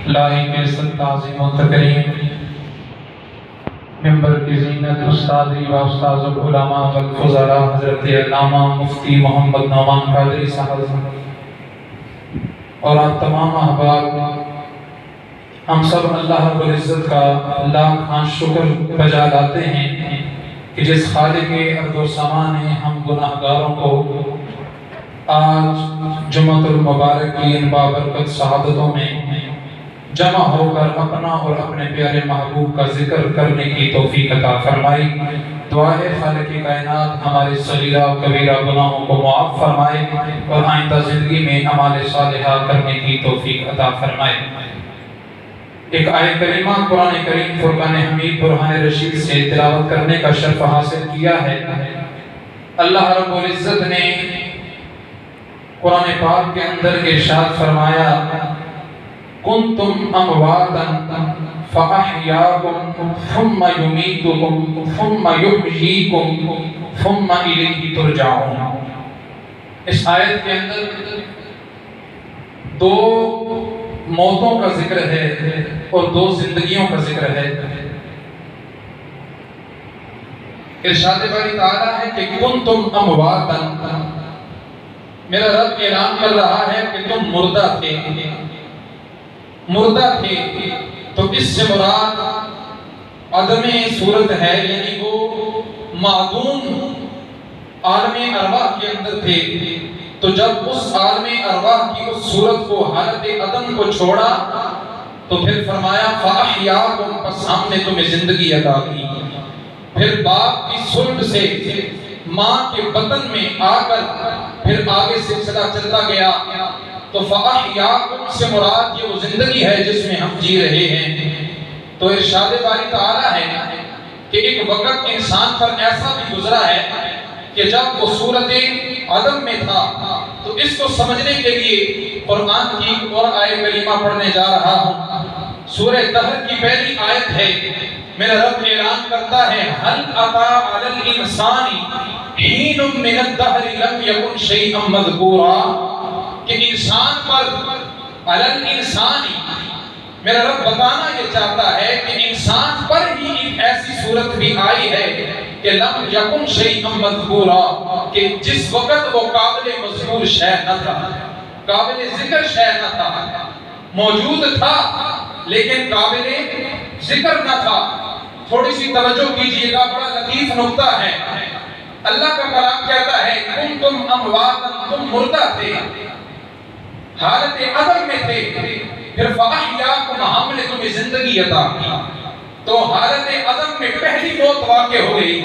لائق عزت تعظیم و تکریم ممبر کی زینت استادی و استاذ العلماء والفضلاء حضرت علامہ مفتی محمد نعمان قادری صاحب اور آپ تمام احباب، ہم سب اللہ رب العزت کا لاکھ شکر بجا لاتے ہیں کہ جس خالق ارض و سما نے ہم گناہگاروں کو آج جمعۃ المبارک کی ان بابرکت سعادتوں میں جمع ہو کر اپنا اور اپنے پیارے محبوب کا ذکر کرنے کی توفیق عطا فرمائی۔ دعا ہے خالق کائنات ہمارے صغیرہ و کبیرہ گناہوں کو معاف فرمائے اور آئندہ زندگی میں اعمال صالحہ کرنے کی توفیق عطا فرمائے۔ ایک آیت کریمہ قرآن کریم فرقان حمید برہان رشید سے تلاوت کرنے کا شرف حاصل کیا ہے۔ اللہ رب العزت نے قرآن پاک کے اندر ارشاد فرمایا کنتم امواتا فاحیاکم ثم یمیتکم ثم یحییکم ثم الیہ ترجعون۔ اس آیت کے اندر دو موتوں کا ذکر ہے اور دو زندگیوں کا ذکر ہے۔ ارشاد باری تعالیٰ ہے کہ کنتم امواتا، میرا رب اعلان کر رہا ہے کہ تم مردہ تھے، مردہ تھے تو اس سے مراد عدم صورت ہے، یعنی وہ معدوم عالم ارواح کے اندر تھے، تو جب اس عالم ارواح کی اس صورت کو حالت عدم کو چھوڑا تو پھر فرمایا فاحیاکم، پس ہم نے تمہیں زندگی عطا کی۔ پھر باپ کی صلب سے ماں کے بطن میں آ کر پھر آگے سلسلہ چلتا گیا، تو فاحیاکم سے مراد یہ وہ زندگی ہے جس میں ہم جی رہے ہیں۔ تو ارشاد باری تعالیٰ ہے کہ ایک وقت انسان پر ایسا بھی گزرا ہے کہ جب وہ صورت عدم میں تھا، تو اس کو سمجھنے کے لیے قرآن کی اور آیت کریمہ پڑھنے جا رہا ہوں۔ سورہ دہر کی پہلی آیت ہے، میرا رب اعلان کرتا ہے هل اتى على الانسان حين من الدهر لم يكن شيئا مذكورا، کہ انسان پر علی الانسان، میرا رب بتانا یہ چاہتا ہے کہ انسان پر ہی ایک ایسی صورت بھی آئی ہے کہ لم یکن شیئا مذکورا، کہ جس وقت وہ قابل مذکور شے نہ تھا، قابل ذکر شے نہ تھا، موجود تھا لیکن قابل ذکر نہ تھا۔ تھوڑی سی توجہ کیجئے گا، بڑا لطیف نکتہ ہے۔ اللہ کا کلام کہتا ہے کنتم امواتا، تم مردہ تھے، حالت عدم میں تھے، پھر فاحیاکم، ہم نے تمہیں زندگی عطا کی۔ تو حالت عدم میں پہلی موت واقع ہو گئی،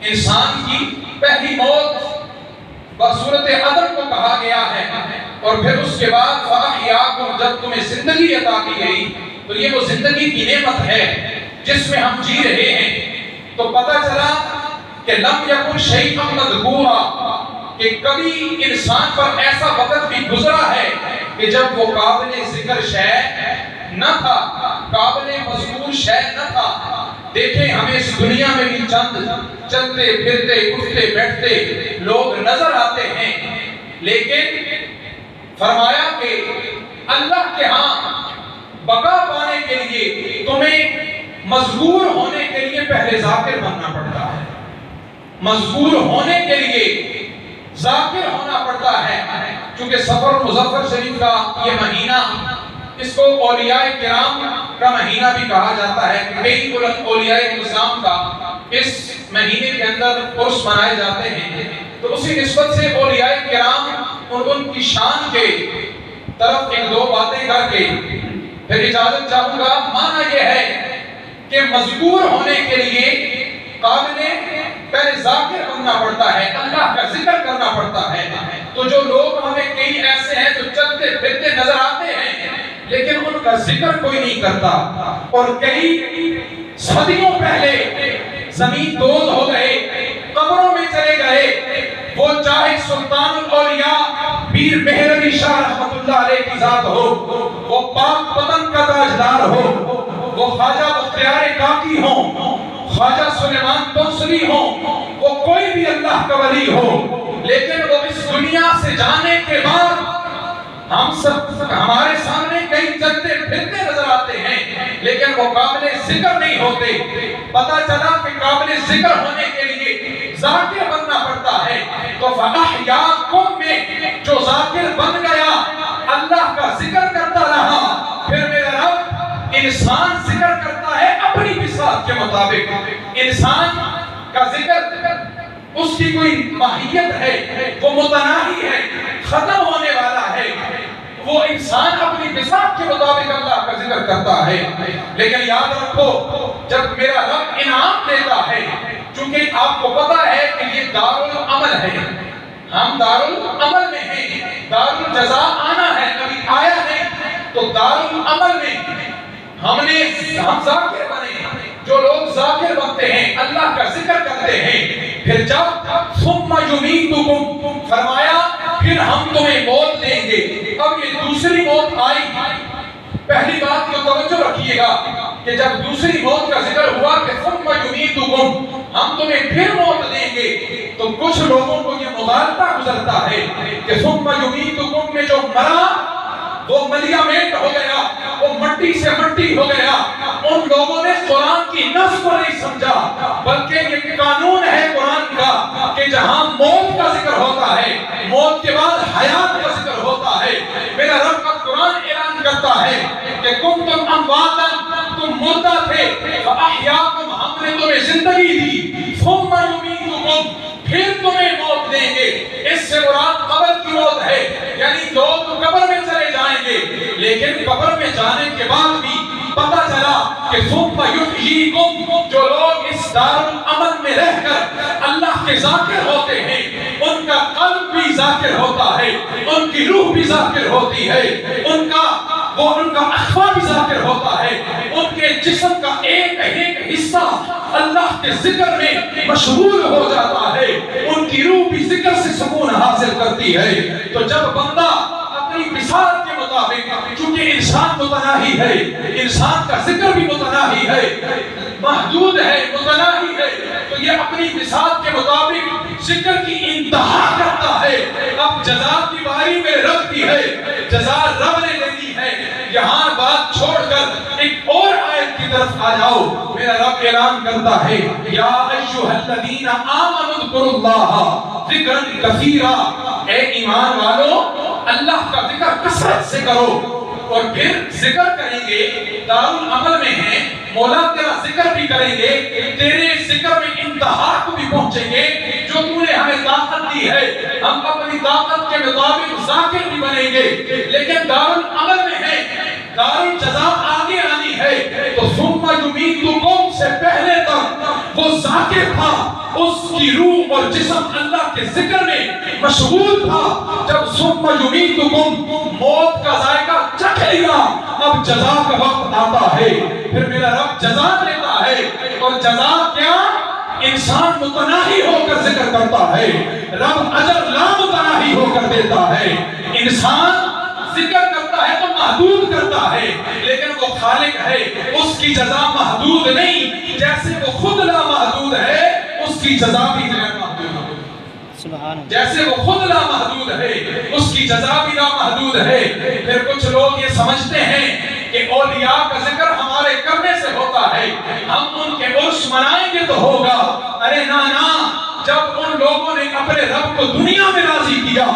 انسان کی پہلی موت بصورت عدم کو کہا گیا ہے، اور پھر اس کے بعد فاحیاکم، جب تمہیں زندگی عطا کی گئی تو یہ وہ زندگی کی نعمت ہے جس میں ہم جی رہے ہیں۔ تو پتہ چلا کہ لم یکن شیئا مذکورا، کہ کبھی انسان پر ایسا وقت بھی گزرا ہے کہ جب وہ قابل ذکر شے نہ تھا، قابل مذکور شے نہ تھا۔ دیکھیں ہمیں اس دنیا میں بھی چند چلتے پھرتے اٹھتے بیٹھتے لوگ نظر آتے ہیں، لیکن فرمایا کہ اللہ کے ہاں بقا پانے کے لیے تمہیں مذکور ہونے کے لیے پہلے ذاکر بننا پڑتا ہے، مذکور ہونے کے لیے ذاکر ہونا پڑتا ہے۔ چونکہ سفر مظفر شریف کا یہ مہینہ، اس کو اولیاء کرام کا مہینہ بھی کہا جاتا ہے، کئی اولیاء اسلام کا اس مہینے کے اندر عرس منائے جاتے ہیں، تو اسی نسبت سے اولیاء کرام اور ان کی شان کے طرف ایک دو باتیں کر کے پھر اجازت چاہوں گا۔ معنی یہ ہے کہ مذکور ہونے کے لیے قابل پہلے ذاکر بننا پڑتا ہے، اللہ کا ذکر کرنا پڑتا ہے۔ تو جو لوگ ہمیں کئی ایسے ہیں جو چلتے پھرتے نظر آتے ہیں لیکن ان کا ذکر کوئی نہیں کرتا، اور کئی صدیوں پہلے زمین دوز ہو گئے، قبروں میں چلے گئے، وہ چاہے سلطان الاولیاء پیر مہر علی شاہ رحمت اللہ علیہ کی ذات ہو، وہ پاک پتن کا تاجدار ہو، وہ خواجہ بختیار کاکی ہوں، خواجہ سلیمان تنسلی ہوں، وہ کوئی بھی اللہ کا ولی ہو، لیکن وہ اس دنیا سے جانے کے بعد ہم سب ہمارے سامنے کئی چلتے پھرتے لیکن وہ قابل ذکر نہیں ہوتے. پتہ چلا کہ قابل ذکر ہونے کے لیے ذاکر بننا پڑتا ہے. تو فَأَحْيَاكُمْ میں جو ذاکر بن گیا اللہ کا ذکر کرتا رہا، پھر میرا رب انسان ذکر کرتا ہے اپنی بساط کے مطابق. انسان کا ذکر اس کی کوئی ماہیت ہے، وہ متناہی ہے، ختم ہونے والا ہے. وہ انسان اپنی بساط کے مطابق اللہ کا ذکر کرتا ہے. لیکن یاد رکھو جب میرا رب انعام دیتا ہے، چونکہ آپ کو پتا ہے کہ یہ دارالعمل ہے، ہم دارالعمل میں ہیں، دارالجزاء آنا ہے، ابھی آیا نہیں. تو دارالعمل میں ہم ذاکر بنے. جو لوگ ذاکر بنتے ہیں اللہ کا ذکر کرتے ہیں، پھر جب ثم یمیتکم فرمایا پھر ہم تمہیں موت دیں گے. اب یہ دوسری موت آئی. پہلی بات کو توجہ رکھیے گا کہ جب دوسری موت کا ذکر ہوا کہ ثم یمیتکم ہم تمہیں پھر موت دیں گے، تو کچھ لوگوں کو یہ مغالطہ گزرتا ہے کہ ثم یمیتکم میں جو مرا وہ ملیامنٹ ہو گیا، وہ مٹی سے مٹی ہو گیا. ان لوگوں نے قرآن کی نص کو نہیں سمجھا، بلکہ یہ قانون ہے قرآن کا کہ جہاں موت کا ذکر ہوتا ہے، موت کے بعد حیات کا ذکر ہوتا ہے. میرا رب کا قرآن اعلان کرتا ہے کہ کنتم امواتا، تم مردہ تھے، فاحیاکم ہم نے تمہیں زندگی دی، ثم یمیتکم پھر تمہیں موت دیں گے. اس سے مراد قبر کی موت ہے، یعنی لوگ قبر میں چلے جائیں گے، لیکن قبر میں جانے کے بعد بھی پتہ چلا کہ ثم یحییکم جو لوگ اس دارالعمل میں رہ کر اللہ کے ذاکر ہوتے ہیں، ان کا قلب بھی ذاکر ہوتا ہے، ان کی روح بھی ذاکر ہوتی ہے، ان کا اخوا بھی ذاکر ہوتا ہے، ان کے جسم کا ایک ایک حصہ اللہ کے ذکر میں مشغول ہو جاتا ہے، ان کی روح بھی ذکر سے سکون حاصل کرتی ہے. تو جب بندہ اپنی مثال کے مطابق، چونکہ انسان متناہی ہے، انسان کا ذکر بھی متناہی ہے، محدود ہے، متناہی ہے، تو یہ اپنی مثال کے مطابق ذکر کی انتہا کرتا ہے. اب جزا کی باری میں رب کی ہے، جزا رب نے دینی ہے. یہاں بات چھوڑ کر ایک اور آیت کی طرف آ جاؤ. میرا رب اعلان کرتا ہے یا ایھا الذین آمنوا اذکروا اللہ ذکرا کثیرا، اے ایمان والو اللہ کا ذکر کثرت سے کرو. اور پھر ذکر کریں گے، دارالعمل میں ہیں، مولا تیرا ذکر بھی کریں گے، تیرے ذکر میں انتہا کو بھی پہنچیں گے جو تو نے ہمیں طاقت دی ہے. ہم اپنی طاقت کے مطابق ذاکر بھی بنیں گے، لیکن دارالعمل میں ہے، دارالجزاء آگے آنی ہے. تو ثم یمیتکم سے پہلے تک وہ ذاکر تھا، اس کی روح اور جسم اللہ کے ذکر میں مشغول تھا. جب ثم یمیتکم موت کا ذائقہ چکھ لیا، اب جزا کا وقت آتا ہے. پھر میرا رب جزا دیتا ہے، اور جزا کیا؟ انسان متناہی ہو کر ذکر کرتا ہے، رب اجر لا متناہی ہو کر دیتا ہے. انسان ذکر کرتا ہے تو محدود کرتا ہے، لیکن وہ خالق ہے، اس کی جزا محدود نہیں. جیسے وہ خود لا محدود ہے، اس کی جزا بھی غیر محدود ہے. جیسے وہ خود لا محدود ہے، اس کی جزا بھی لا محدود ہے. پھر کچھ لوگ یہ سمجھتے ہیں کہ اولیاء کا ذکر ہمارے کرنے سے ہوتا ہے، ہم ان کے عرس منائیں گے تو ہوگا. ارے نا نا، جب ان لوگوں نے اپنے رب کو دنیا میں راضی کیا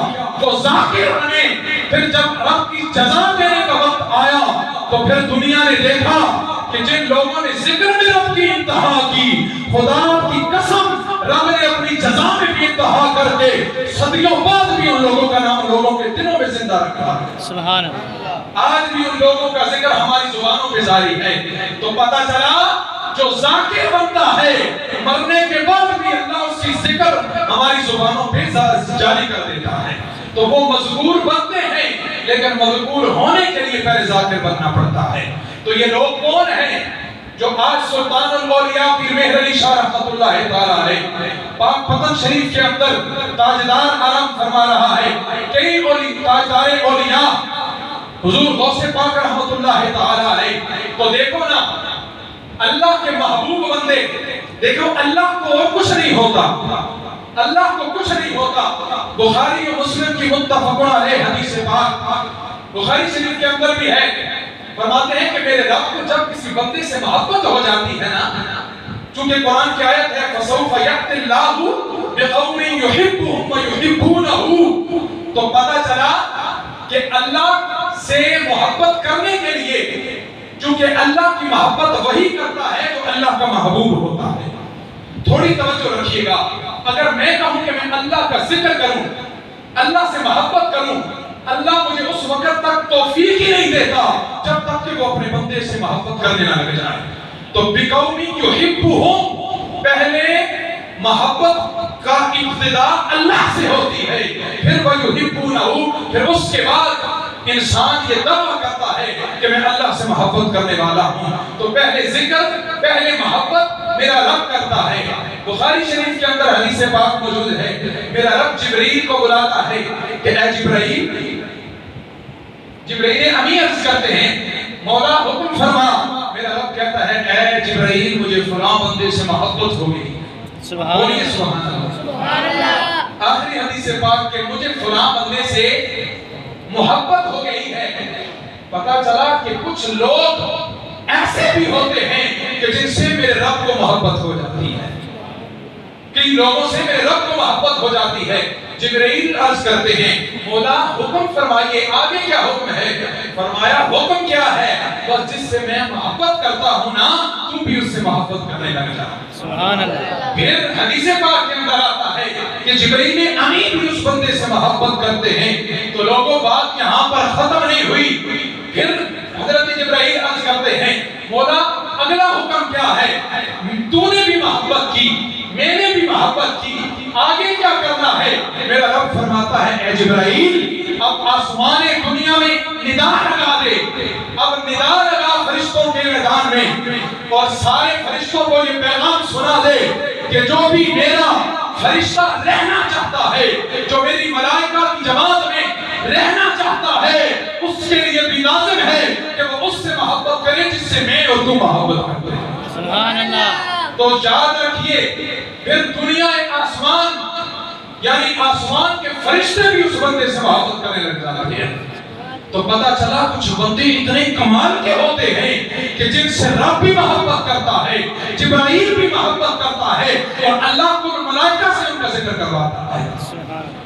تو ذاکر بنے. پھر جب رب کی جزا دینے کا وقت آیا تو پھر دنیا نے دیکھا کہ جن لوگوں نے ذکر میں رب کی انتہا کی، خدا کی قسم رب نے اپنی جزا میں بھی انتہا کر کے صدیوں بعد بھی ان لوگوں کا نام لوگوں کے دلوں میں زندہ رکھا ہے. سبحان اللہ. آج بھی ان لوگوں کا ذکر ہماری زبانوں پہ جاری ہے. تو پتہ چلا جو ذاکر بنتا ہے مرنے کے بعد بھی اللہ اس کی ذکر ہماری زبانوں پہ جاری کر دیتا ہے. تو وہ مذکور بنتے ہیں، لیکن مذکور ہونے کے لیے پہلے ذاکر بننا پڑتا ہے. تو یہ لوگ کون ہیں جو آج سلطان الاولیاء پیر مہر علی شاہ رحمۃ اللہ تعالیٰ علیہ پاک پتن شریف کے اندر تاجدار آرام فرما رہا ہے. کئی تاجدار اولیاء حضور غوث پاک رحمۃ اللہ تعالیٰ علیہ. تو دیکھو نا اللہ کے محبوب بندے، دیکھو اللہ کو اور کچھ نہیں ہوتا، اللہ کو کچھ نہیں ہوتا. بخاری و مسلم کی متفق علیہ حدیث پاک، بخاری شریف کے اندر بھی ہے فرماتے ہیں کہ میرے رب کو جب کسی بندے سے محبت ہو جاتی ہے نا، چونکہ قرآن کی آیت ہے فَسَوْفَ يَأْتِ اللَّهُ بِقَوْمٍ يُحِبُّهُمْ وَيُحِبُّونَهُ، تو پتہ چلا کہ اللہ سے محبت کرنے کے لیے، چونکہ اللہ کی محبت وہی کرتا ہے جو اللہ کا محبوب ہوتا ہے۔ تھوڑی توجہ رکھیے گا، اگر میں کہوں کہ میں اللہ کا ذکر کروں، اللہ سے محبت کروں، اللہ مجھے اس وقت تک توفیق ہی نہیں دیتا جب تک کہ وہ اپنے بندے سے محبت کرنے نہ لگ جائے۔ تو بِقَوْمٍ يُحِبُّهُمْ، پہلے محبت کا ابتدا اللہ سے ہوتی ہے، پھر وَيُحِبُّونَهُ، پھر اس کے بعد انسان یہ دعویٰ کرتا ہے کہ میں اللہ سے محبت کرنے والا ہوں۔ تو پہلے ذکر، پہلے محبت میرا رب کرتا ہے۔ بخاری شریف کے اندر حدیث پاک موجود ہے، میرا رب جبرائیل کو بلاتا ہے کہ اے جبرائیل، جبرائیل امین عرض کرتے ہیں مولا حکم فرما، میرا رب کہتا ہے اے جبرائیل مجھے فلاں بندے سے محبت ہو گئی، بولیے سبحان اللہ۔ آخری حدیث پاک کہ مجھے فلاں بندے سے محبت ہو گئی ہے۔ پتہ چلا کہ کچھ لوگ ایسے بھی ہوتے ہیں کہ جن سے میرے رب کو محبت ہو جاتی ہے، کئی لوگوں سے میرے رب کو محبت ہو جاتی ہے۔ جبرائیل عرض کرتے ہیں مولا حکم فرمائیے آگے کیا حکم ہے؟ فرمایا حکم کیا ہے؟ بس جس سے میں محبت کرتا ہوں نا تم بھی اس سے محبت کرنے لگ جا۔ سبحان اللہ۔ پھر حدیث پاک کے اندر آتا ہے کہ جبرائیل امین بھی اس بندے سے محبت کرتے ہیں۔ تو لوگوں بات یہاں پر ختم نہیں ہوئی، پھر حضرت جبرائیل عرض کرتے ہیں مولا اگلا حکم کیا ہے؟ تو نے بھی محبت کی، میں نے بھی محبت کی، آگے کیا کرنا ہے؟ میرا رب فرماتا ہے اے جبرائیل اب آسمان دنیا میں ندا لگا دے، اب ندا لگا فرشتوں کے میدان میں، اور سارے فرشتوں کو یہ پیغام سنا دے کہ جو بھی میرا فرشتہ رہنا چاہتا ہے، جو میری ملائکہ کی جماعت میں رہنا چاہتا ہے، اس کے لیے بھی لازم ہے کہ وہ اس سے محبت کرے جس سے میں اور تم محبت کرتے ہیں۔ سبحان اللہ۔ تو یاد رکھیے پھر دنیا آسمان یعنی آسمان کے فرشتے بھی اس بندے سے محبت کرنے لگ جاتے ہیں۔ تو پتہ چلا کچھ بندے اتنے کمال کے ہوتے ہیں کہ جن سے رب بھی محبت کرتا ہے، جبرائیل بھی محبت کرتا ہے، اور اللہ کو ملائکہ سے ان کا ذکر کرواتا ہے،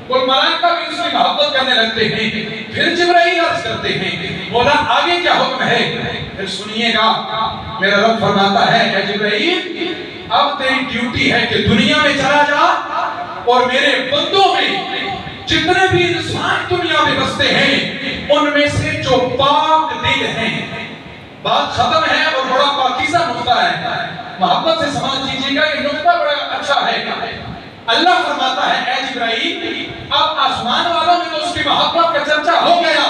اور ملائکہ بھی اس کی محبت کرنے لگتے ہیں۔ پھر جبرائیل عرض کرتے ہیں مولا آگے کیا حکم ہے؟ پھر سنیے گا، میرا رب فرماتا ہے اے جبرائیل اب تیری ڈیوٹی ہے کہ دنیا میں چلا جا اور میرے بندوں میں جتنے بھی انسان دنیا میں بستے ہیں ان میں سے جو پاک دل ہیں، بات ختم ہے اور بڑا پاکیزہ نقطہ ہے، محبت سے سمجھ لیجیے گا، یہ نقطہ بڑا اچھا ہے۔ اللہ فرماتا ہے اے جبرائیل اب آسمان والوں میں تو اس کی محبت کا چرچا ہو گیا،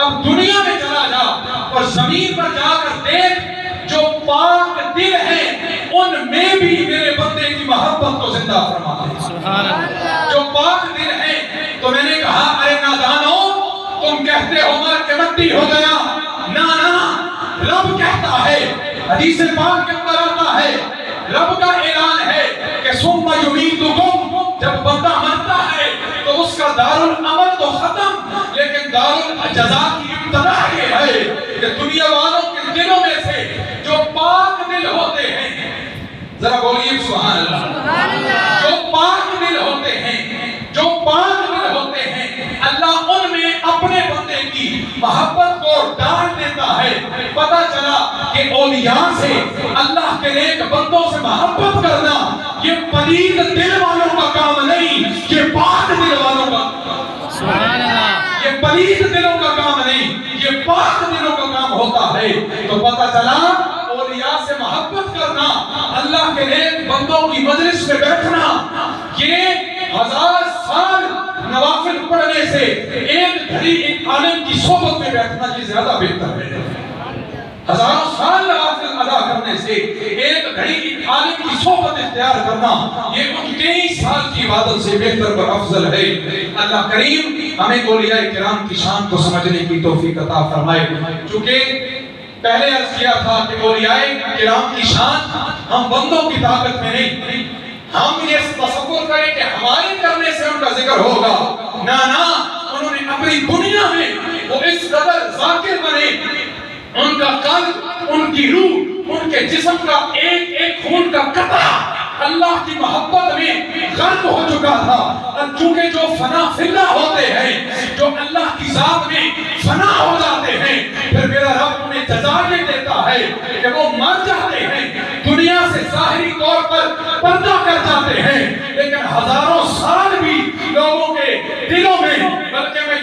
اب دنیا میں چلا جا اور زمین پر جا کر دیکھ جو پاک دل ہیں ان میں بھی میرے بندے کی محبت کو زندہ فرما دے۔ سبحان اللہ۔ جو پاک دل ہیں، تو میں نے کہا ارے نادانو تم کہتے ہو مر کے مٹی ہو گیا، نا رب کہتا ہے، حدیث پاک کے اندر آتا ہے، رب کا اعلان ہے کہ ثم یمیتکم، جب بندہ مرتا ہے تو اس کا دارالعمل تو ختم، لیکن دارالجزا کی ابتدا یہ ہے کہ دنیا والوں کے دلوں میں سے جو پاک دل ہوتے ہیں، ذرا بولیے سبحان اللہ، جو پاک دل ہوتے ہیں، جو پاک دل ہوتے ہیں، اللہ ان میں اپنے بندے کی محبت کو ڈال دیتا ہے۔ پتہ چلا کہ اولیاء سے اللہ کے نیک بندوں سے محبت کرنا یہ پلید دل والوں کا کام نہیں، یہ پاک دل والوں کا، سبحان اللہ، یہ پلید دلوں کا کام نہیں، یہ پاک دلوں کا کام ہوتا ہے۔ تو پتہ چلا اولیاء سے محبت کرنا، اللہ کے نیک بندوں کی مجلس میں بیٹھنا، یہ 1000 سال نوافل پڑھنے سے ایک گھڑی ایک عالم کی صحبت میں بیٹھنا کی زیادہ بہتر ہے۔ 1000 سال نوافل ادا کرنے سے ایک گھڑی ایک عالم کی صحبت اختیار کرنا یہ 29 سال کی عبادت سے بہتر اور افضل ہے۔ اللہ کریم ہمیں اولیاء کرام کی شان کو سمجھنے کی توفیق عطا فرمائے۔ چونکہ پہلے عرض کیا تھا کہ اولیاء کرام کی شان ہم بندوں کی طاقت میں نہیں، ہم یہ تصور کریں کہ ہمارے کرنے سے ان کا ذکر ہوگا، نہ انہوں نے اپنی دنیا میں وہ اس قدر ذاکر بنے، ان کا قلب، ان کی روح، ان کے جسم کا ایک ایک خون کا قطرہ اللہ کی محبت میں غرق ہو چکا تھا۔ چونکہ جو فنا فنا ہوتے ہیں، جو اللہ کی ذات میں فنا ہو جاتے ہیں، پھر میرا رب انہیں جزا یہ دیتا ہے کہ وہ مر جاتے ہیں، دنیا سے ظاہری طور پر پردہ کر جاتے ہیں، لیکن ہزاروں سال بھی لوگوں کے دلوں میں، بلکہ میں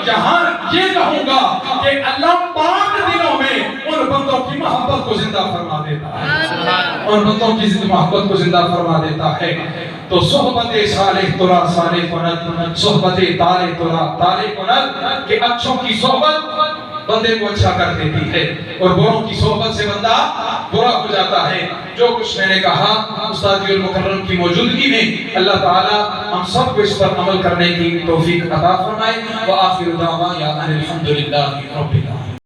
یہاں یہ کہوں گا کہ اللہ پاک دلوں میں ان بندوں کی محبت کو زندہ فرما دیتا ہے، ان بندوں کی محبت کو زندہ فرما دیتا ہے۔ تو صحبت صالح ترا صالح کند، صحبت طالع ترا طالع کند، کہ اچھوں کی صحبت بندے کو اچھا کر دیتی ہے اور بروں کی صحبت سے بندہ برا ہو جاتا ہے۔ جو کچھ میں نے کہا استاد المکرم کی موجودگی میں، اللہ تعالی ہم سب کو اس پر عمل کرنے کی توفیق عطا فرمائے۔ وآخر دعوانا ان الحمد للہ رب العالمین۔